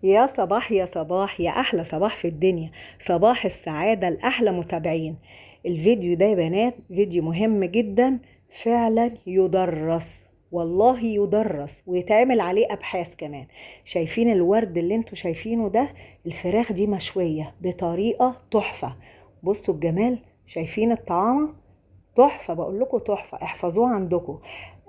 يا صباح يا صباح يا أحلى صباح في الدنيا. صباح السعادة لأحلى متابعين. الفيديو ده يا بنات فيديو مهم جدا، فعلا يدرس، والله يدرس ويتعمل عليه أبحاث كمان. شايفين الورد اللي انتوا شايفينه ده؟ الفراخ دي مشوية بطريقة تحفة. بصوا الجمال، شايفين الطعامة؟ تحفة، بقول لكم تحفة، احفظوها عندكم.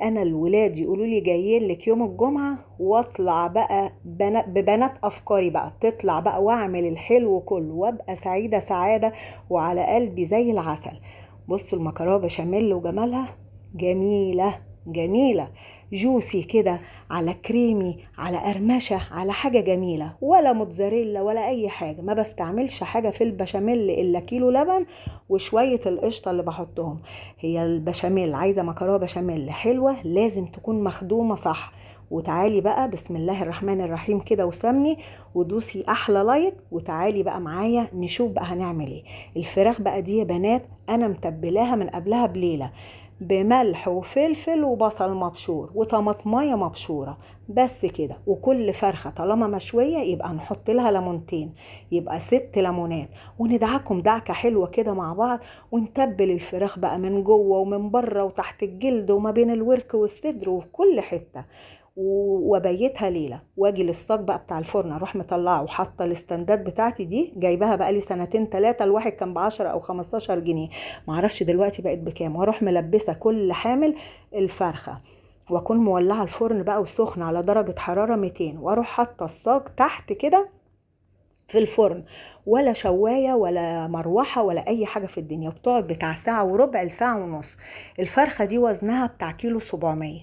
انا الولاد يقولوا لي جايين لك يوم الجمعة، واطلع بقى ببنات افكاري بقى، تطلع بقى واعمل الحلو كله وابقى سعيدة سعادة وعلى قلبي زي العسل. بصوا المكرونة بشاميل وجمالها، جميلة جميلة، جوسي كده، على كريمي، على قرمشة، على حاجة جميلة، ولا موتزاريلا ولا اي حاجة. ما بستعملش حاجة في البشاميل الا كيلو لبن وشوية القشطة اللي بحطهم. هي البشاميل عايزة مكرونة بشاميل حلوة لازم تكون مخدومة صح. وتعالي بقى بسم الله الرحمن الرحيم كده وسمي ودوسي احلى لايك، وتعالي بقى معايا نشوف بقى هنعمل ايه. الفراخ بقى دي يا بنات انا متبلاها من قبلها بليلة، بملح وفلفل وبصل مبشور وطماطمايه مبشوره، بس كده. وكل فرخه طالما مشويه يبقى نحط لها ليمونتين، يبقى 6 ليمونات، وندعكم دعكه حلوه كده مع بعض. ونتبل الفراخ بقى من جوه ومن بره وتحت الجلد وما بين الورك والصدر وفي كل حته، وابيتها ليله. واجي للصاج بقى بتاع الفرن، اروح مطلعه وحاطه الاستندات بتاعتي دي، جايباها بقى لي سنتين ثلاثه، الواحد كان ب10 او 15 جنيه، معرفش دلوقتي بقت بكام. واروح ملبسه كل حامل الفرخه، واكون مولعه الفرن بقى وسخن على درجه حراره 200، واروح حاطه الصاج تحت كده في الفرن، ولا شوايه ولا مروحه ولا اي حاجه في الدنيا، وبتقعد بتاع ساعه وربع لساعه ونص. الفرخه دي وزنها بتاع كيلو 700.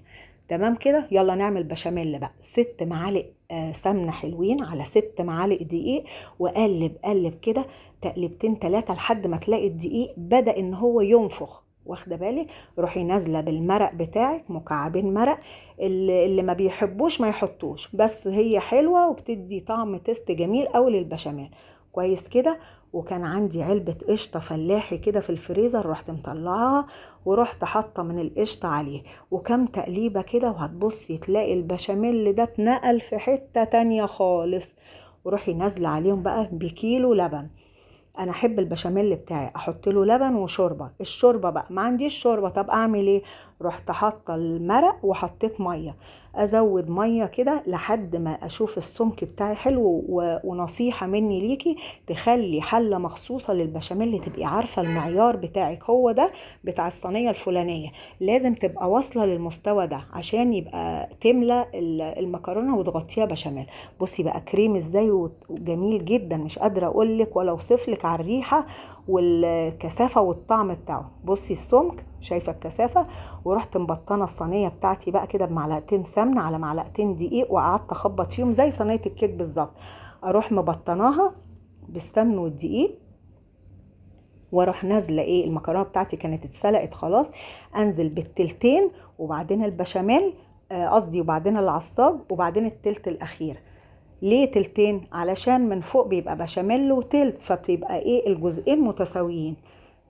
تمام كده، يلا نعمل بشاميل بقى. 6 معالق سمنه حلوين على 6 معالق دقيق، وقلب قلب كده تقلبتين 3 لحد ما تلاقي الدقيق بدأ ان هو ينفخ، واخده بالك؟ روحي نازله بالمرق بتاعك، مكعبين مرق، اللي ما بيحبوش ما يحطوش، بس هي حلوة وبتدي طعم تيست جميل قوي للبشاميل. كويس كده. وكان عندي علبة قشطة فلاحي كده في الفريزر، رحت مطلعاها ورحت حاطة من القشطة عليه، وكم تقليبة كده، وهتبصي تلاقي البشاميل ده اتنقل في حتة تانية خالص. وروحي نازلة عليهم بقى بكيلو لبن. انا احب البشاميل بتاعي احط له لبن وشوربه. الشوربه بقى ما عنديش شوربه، طب اعمل ايه؟ رحت حاطه المرق وحطيت ميه، ازود ميه كده لحد ما اشوف السمك بتاعي حلو. ونصيحه مني ليكي، تخلي حله مخصوصه للبشاميل، تبقي عارفه المعيار بتاعك هو ده، بتاع الصينيه الفلانيه، لازم تبقى واصله للمستوى ده عشان يبقى تملى المكرونه وتغطيها بشاميل. بصي بقى كريم ازاي وجميل جدا، مش قادره اقول لك ولا اوصف لك على الريحه والكثافه والطعم بتاعه. بصي السمك، شايفه الكثافه؟ ورحت مبطنه الصينيه بتاعتي بقى كده بمعلقتين سمنه على معلقتين دقيق، وقعدت اخبط فيهم زي صينيه الكيك بالظبط. اروح مبطناها بالسمن والدقيق، واروح نازله ايه، المكرونه بتاعتي كانت اتسلقت خلاص، انزل بالتلتين وبعدين البشاميل، قصدي وبعدين العصاج وبعدين التلت الاخير. ليه تلتين؟ علشان من فوق بيبقى بشاميل وتلت، فبتبقى ايه الجزئين متساويين،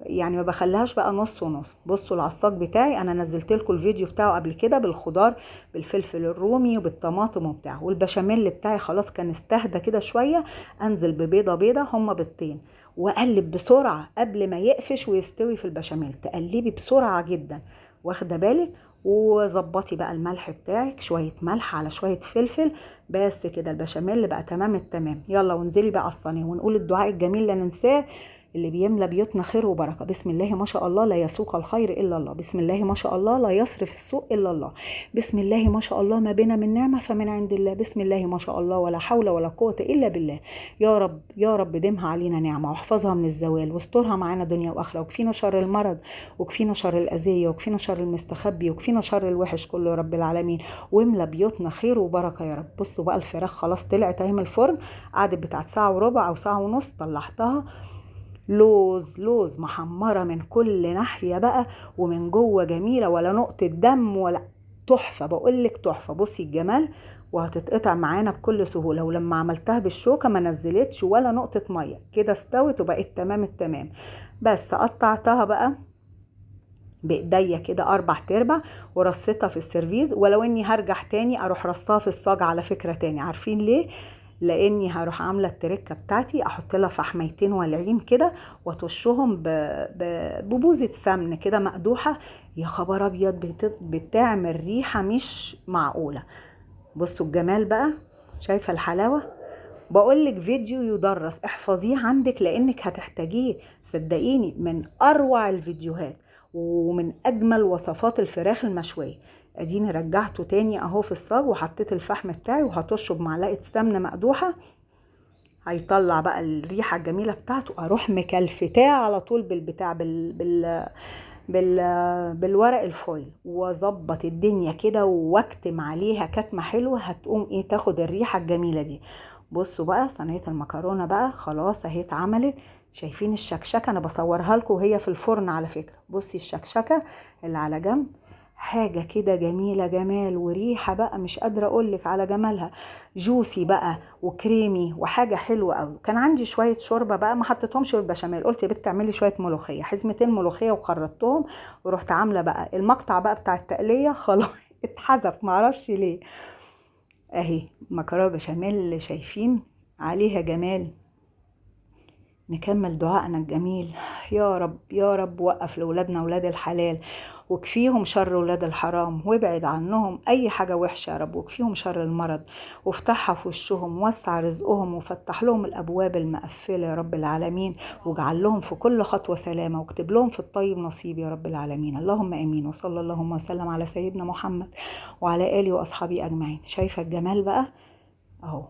يعني ما بخليهاش بقى نص ونص. بصوا العصاج بتاعي انا نزلت لكم الفيديو بتاعه قبل كده بالخضار، بالفلفل الرومي وبالطماطم وبتاعه. والبشاميل بتاعي خلاص كان استهدى كده شويه، انزل ببيضه بيضه، هما بيضتين، واقلب بسرعه قبل ما يقفش ويستوي في البشاميل، تقلبي بسرعه جدا، واخده بالك؟ وظبطي بقى الملح بتاعك، شويه ملح على شويه فلفل، بس كده البشاميل بقى تمام التمام. يلا وانزلي بقى على الصينيه ونقول الدعاء الجميل لا ننساه، اللي بيملى بيوتنا خير وبركة. بسم الله ما شاء الله لا يسوق الخير إلا الله، بسم الله ما شاء الله لا يصرف السوء إلا الله، بسم الله ما شاء الله ما بنا من نعمة فمن عند الله، بسم الله ما شاء الله ولا حول ولا قوة إلا بالله. يا رب يا رب دمها علينا نعمة، واحفظها من الزوال، واسترها معانا دنيا وآخرة، وكفينا شر المرض، وكفينا شر الأذية، وكفينا شر المستخبي، وكفينا شر الوحش كله يا رب العالمين، واملى بيوتنا خير وبركة يا رب. بصوا بقى الفراخ خلاص طلعت اهي من الفرن، قعدت بتاعت ساعة وربع أو ساعة ونص، طلعتها لوز لوز محمرة من كل ناحية بقى، ومن جوه جميلة، ولا نقطة دم ولا، تحفة بقولك تحفة. بصي الجمال، وهتتقطع معانا بكل سهولة، ولما عملتها بالشوكة ما نزلتش ولا نقطة مية، كده استوت وبقت تمام التمام. بس قطعتها بقى بايديا كده 4 تربع، ورصيتها في السيرفيز، ولو اني هرجع تاني اروح رصاها في الصاج على فكرة تاني، عارفين ليه؟ لاني هروح عامله التركه بتاعتي، احط لها فحميتين والعين كده وتشهم ببوزه سمن كده مقدوحه. يا خبر ابيض، بتعمل ريحه مش معقوله. بصوا الجمال بقى، شايفه الحلاوه؟ بقولك فيديو يدرس، احفظيه عندك لانك هتحتاجيه. صدقيني من اروع الفيديوهات ومن اجمل وصفات الفراخ المشويه. اديني رجعته تاني اهو في الصاج، وحطيت الفحم بتاعي وهطشه بمعلقه سمنه مقدوحه. هيطلع بقى الريحه الجميله بتاعته. اروح مكلفتاه على طول بالبتاع بالورق الفويل، واظبط الدنيا كده واكتم عليها كتمه حلوه، هتقوم ايه تاخد الريحه الجميله دي. بصوا بقى صينيه المكرونه بقى خلاص اهي اتعملت. شايفين الشكشكه؟ انا بصورها لكم وهي في الفرن على فكره. بصي الشكشكه اللي على جنب، حاجه كده جميله، جمال وريحه بقى مش قادره اقولك على جمالها. جوسي بقى وكريمي وحاجه حلوه قوي. كان عندي شويه شوربه بقى ما حطيتهمش في البشاميل، قلت يا بنت اعملي شويه ملوخيه، حزمتين ملوخيه وخرطتهم، ورحت عامله بقى المقطع بقى بتاع التقليه خلاص اتحذف معرفش ليه. اهي مكرونه بشاميل، شايفين عليها جمال. نكمل دعائنا الجميل. يا رب يا رب وقف لولادنا ولاد الحلال، وكفيهم شر ولاد الحرام، وابعد عنهم اي حاجة وحشة يا رب، وكفيهم شر المرض، وافتحها في وشهم، وسع رزقهم، وفتح لهم الابواب المقفلة يا رب العالمين، واجعل لهم في كل خطوة سلامة، واكتب لهم في الطيب نصيب يا رب العالمين. اللهم امين. وصلى اللهم وسلم على سيدنا محمد وعلى اله واصحابه اجمعين. شايفة الجمال بقى اهو؟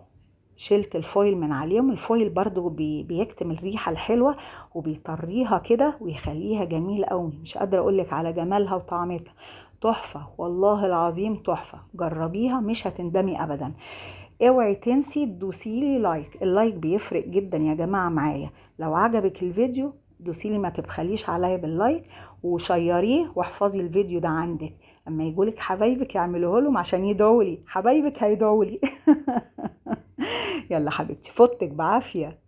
شلت الفويل من عليهم. الفويل برضو بيكتم الريحة الحلوة وبيطريها كده ويخليها جميلة قوي. مش قادرة اقولك على جمالها وطعمتها، تحفة والله العظيم تحفة. جربيها مش هتندمي ابدا. اوعي تنسي تدوسيلي لايك، اللايك بيفرق جدا يا جماعة معايا. لو عجبك الفيديو دوسيلي، ما تبخليش عليا باللايك، وشيريه واحفظي الفيديو ده عندك. اما يقولك حبايبك يعملوه لهم عشان يدعولي، حبايبك هيدعولي يلا حبيبتي، فوتك بعافية.